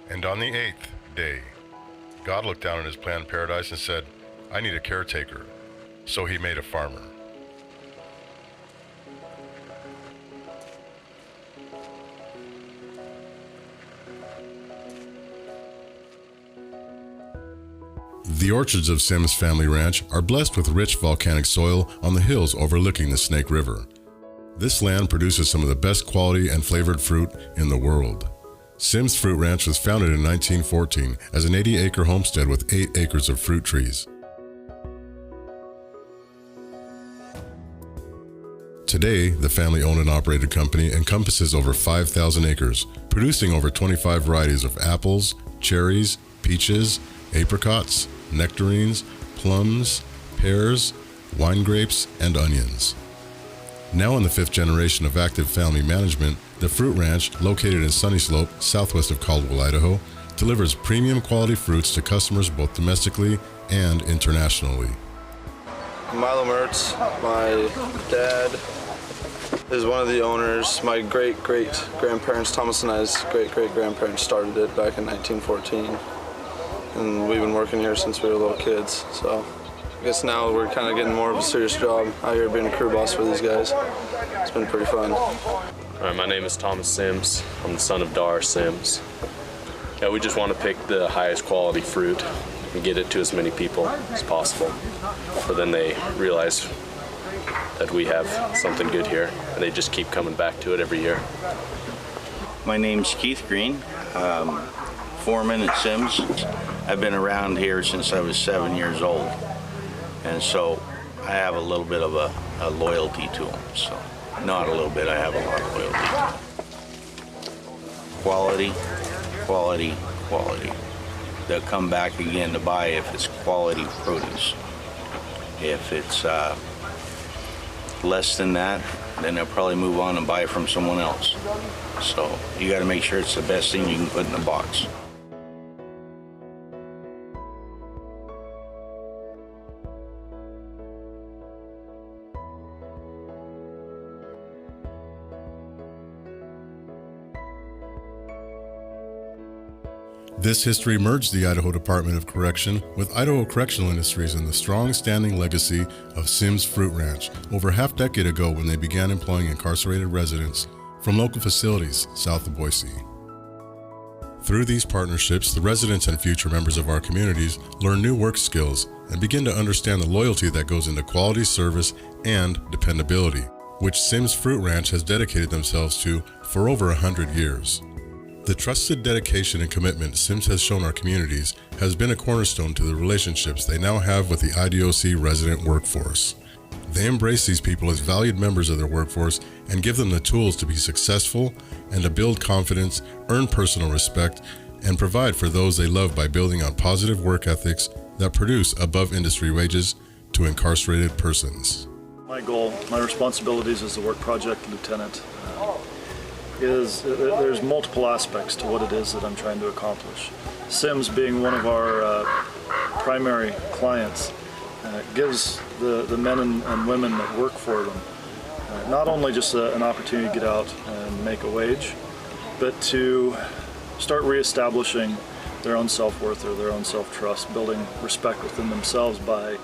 And on the 8th day, God looked down on his planned paradise and said, I need a caretaker. So he made a farmer. The orchards of Symms Family Ranch are blessed with rich volcanic soil on the hills overlooking the Snake River. This land produces some of the best quality and flavored fruit in the world. Symms Fruit Ranch was founded in 1914 as an 80-acre homestead with 8 acres of fruit trees. Today, the family-owned and operated company encompasses over 5,000 acres, producing over 25 varieties of apples, cherries, peaches, apricots, nectarines, plums, pears, wine grapes, and onions. Now in the 5th generation of active family management, the Fruit Ranch, located in Sunny Slope, southwest of Caldwell, Idaho, delivers premium quality fruits to customers both domestically and internationally. Milo Mertz, my dad, is one of the owners. My great-great-grandparents, Thomas and I's great-great-grandparents, started it back in 1914. And we've been working here since we were little kids, so I guess now we're kind of getting more of a serious job out here being a crew boss for these guys. It's been pretty fun. My name is Thomas Symms. I'm the son of Dar Symms. Yeah, we just want to pick the highest quality fruit and get it to as many people as possible. But then they realize that we have something good here, and they just keep coming back to it every year. My name's Keith Green, foreman at Symms. I've been around here since I was 7 years old, and so I have a little bit of a loyalty to them. So, not a little bit, I have a lot of loyalty to them. Quality, quality, quality. They'll come back again to buy if it's quality produce. If it's less than that, then they'll probably move on and buy it from someone else. So you got to make sure it's the best thing you can put in the box. This history merged the Idaho Department of Correction with Idaho Correctional Industries and the strong standing legacy of Symms Fruit Ranch over half a decade ago when they began employing incarcerated residents from local facilities south of Boise. Through these partnerships, the residents and future members of our communities learn new work skills and begin to understand the loyalty that goes into quality service and dependability, which Symms Fruit Ranch has dedicated themselves to for over 100 years. The trusted dedication and commitment Symms has shown our communities has been a cornerstone to the relationships they now have with the IDOC resident workforce. They embrace these people as valued members of their workforce and give them the tools to be successful and to build confidence, earn personal respect, and provide for those they love by building on positive work ethics that produce above industry wages to incarcerated persons. My goal, my responsibilities as the work project lieutenant is there's multiple aspects to what it is that I'm trying to accomplish. Symms, being one of our primary clients, gives the men and women that work for them not only just an opportunity to get out and make a wage, but to start reestablishing their own self-worth or their own self-trust, building respect within themselves by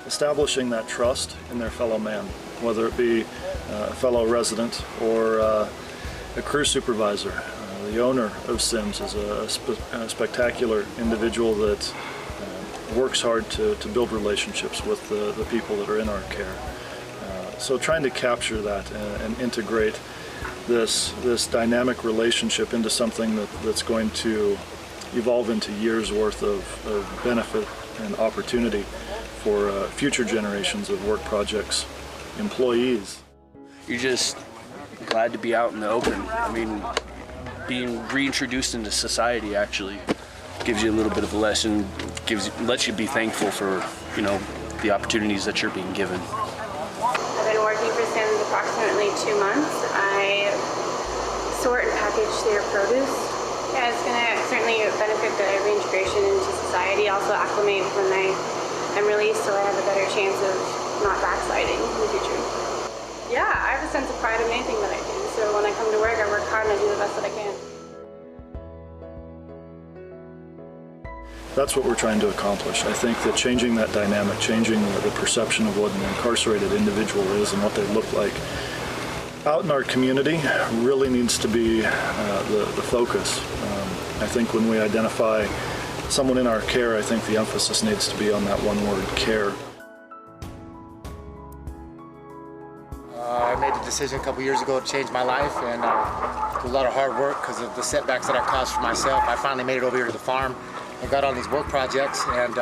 establishing that trust in their fellow man, whether it be a fellow resident or a crew supervisor. The owner of Symms is a spectacular individual that works hard to build relationships with the people that are in our care. So trying to capture that and integrate this dynamic relationship into something that's going to evolve into years worth of benefit and opportunity for future generations of work projects employees. You're just glad to be out in the open. I mean, being reintroduced into society actually gives you a little bit of a lesson, lets you be thankful for, you know, the opportunities that you're being given. I've been working for Symms approximately 2 months. I sort and package their produce. Yeah, it's going to certainly benefit the reintegration into society, also acclimate when I'm released so I have a better chance of not backsliding in the future. Yeah, I have a sense of pride in anything that I do, so when I come to work, I work hard and I do the best that I can. That's what we're trying to accomplish. I think that changing that dynamic, changing the perception of what an incarcerated individual is and what they look like out in our community really needs to be the focus. I think when we identify someone in our care, I think the emphasis needs to be on that one word, care. I made the decision a couple years ago to change my life, and through a lot of hard work because of the setbacks that I caused for myself. I finally made it over here to the farm and got on these work projects, and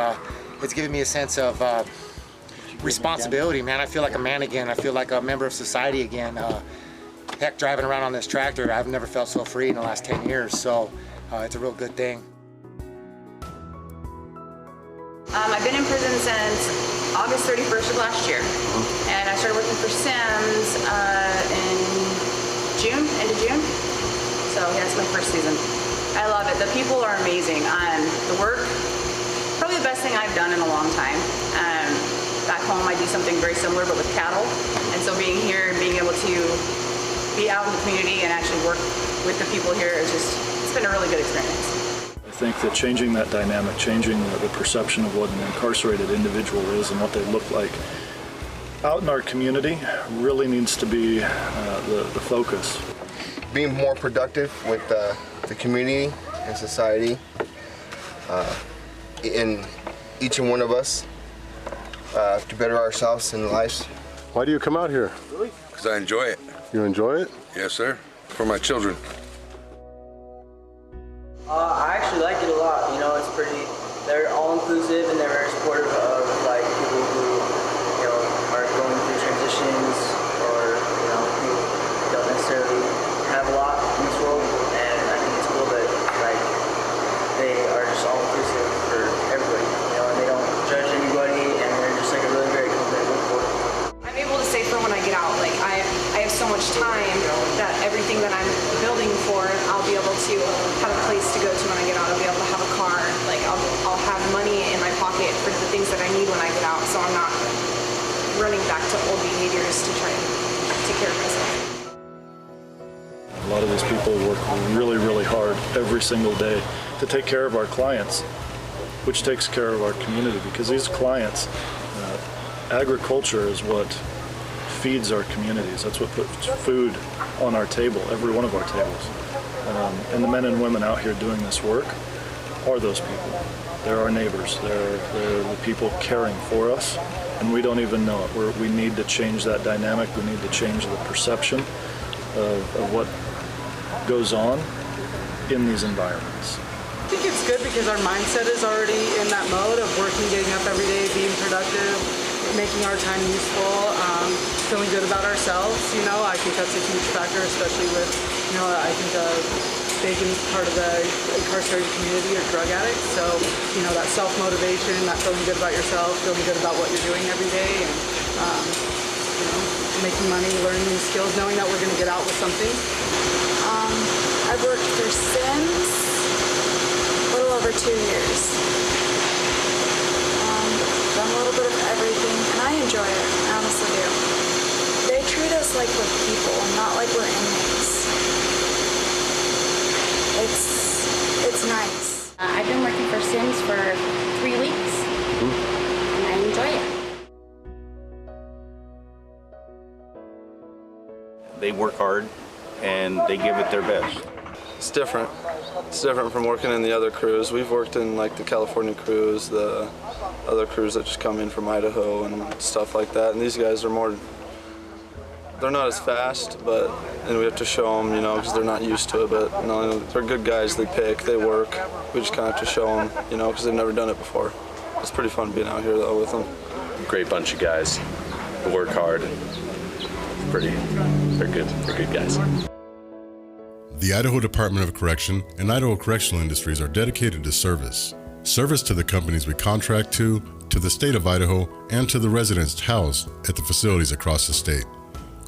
it's given me a sense of responsibility, man. I feel like a man again. I feel like a member of society again. Heck, driving around on this tractor, I've never felt so free in the last 10 years, so it's a real good thing. I've been in prison since August 31st of last year, and I started working for Symms in end of June. So yeah, it's my first season. I love it. The people are amazing. The work, probably the best thing I've done in a long time. Back home, I do something very similar, but with cattle, and so being here and being able to be out in the community and actually work with the people here is it's been a really good experience. I think that changing that dynamic, changing the perception of what an incarcerated individual is and what they look like out in our community really needs to be the focus. Being more productive with the community and society in each and one of us to better ourselves in life. Why do you come out here? Because I enjoy it. You enjoy it? Yes, sir. For my children. I actually like it a lot. You know, it's pretty, they're all inclusive and they're very supportive of like people who, you know, are going through transitions or, you know, who don't necessarily have a lot in this world. And I think it's cool that like they are just all inclusive for everybody, you know, and they don't judge anybody, and they're just like a really great company to work for. I'm able to say for when I get out, like I have so much time that everything that I'm building for, I'll be able to have a place to go to when I get out. I'll be able to have a car. Like I'll have money in my pocket for the things that I need when I get out, so I'm not running back to old behaviors to try and take care of myself. A lot of these people work really, really hard every single day to take care of our clients, which takes care of our community, because these clients, agriculture is what feeds our communities. That's what puts food on our table, every one of our tables. And the men and women out here doing this work are those people. They're our neighbors. They're the people caring for us, and we don't even know it. We need to change that dynamic. We need to change the perception of what goes on in these environments. I think it's good because our mindset is already in that mode of working, getting up every day, being productive, making our time useful, feeling good about ourselves. You know, I think that's a huge factor, especially with, you know, I think a big part of the incarcerated community are drug addicts. So, you know, that self-motivation, that feeling good about yourself, feeling good about what you're doing every day, and, you know, making money, learning new skills, knowing that we're going to get out with something. I've worked for Symms a little over 2 years. Done a little bit of everything, and I enjoy it. I honestly do. They treat us like we're people, not like we're inmates. It's nice. I've been working for Symms for 3 weeks, and I enjoy it. They work hard and they give it their best. It's different. It's different from working in the other crews. We've worked in like the California crews, the other crews that just come in from Idaho and stuff like that. And these guys are more, they're not as fast, and we have to show them, you know, because they're not used to it. But no, they're good guys. They pick, they work. We just kind of have to show them, you know, because they've never done it before. It's pretty fun being out here though with them. Great bunch of guys who work hard. They're good guys. The Idaho Department of Correction and Idaho Correctional Industries are dedicated to service. Service to the companies we contract to the state of Idaho, and to the residents housed at the facilities across the state.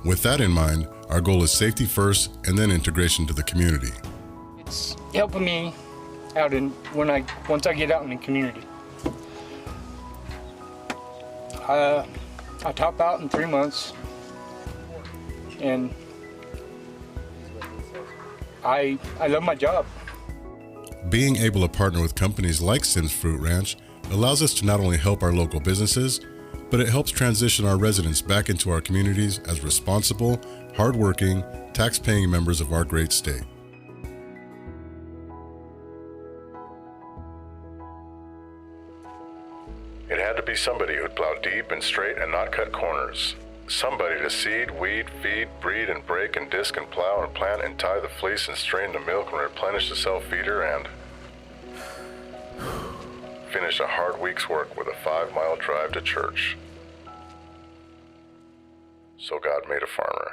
With that in mind, our goal is safety first and then integration to the community. It's helping me out once I get out in the community. I top out in 3 months, and I love my job. Being able to partner with companies like Symms Fruit Ranch allows us to not only help our local businesses, but it helps transition our residents back into our communities as responsible, hardworking, tax-paying members of our great state. It had to be somebody who'd plow deep and straight and not cut corners. Somebody to seed, weed, feed, breed, and break and disc and plow and plant and tie the fleece and strain the milk and replenish the self-feeder and finish a hard week's work with a 5-mile drive to church. So God made a farmer.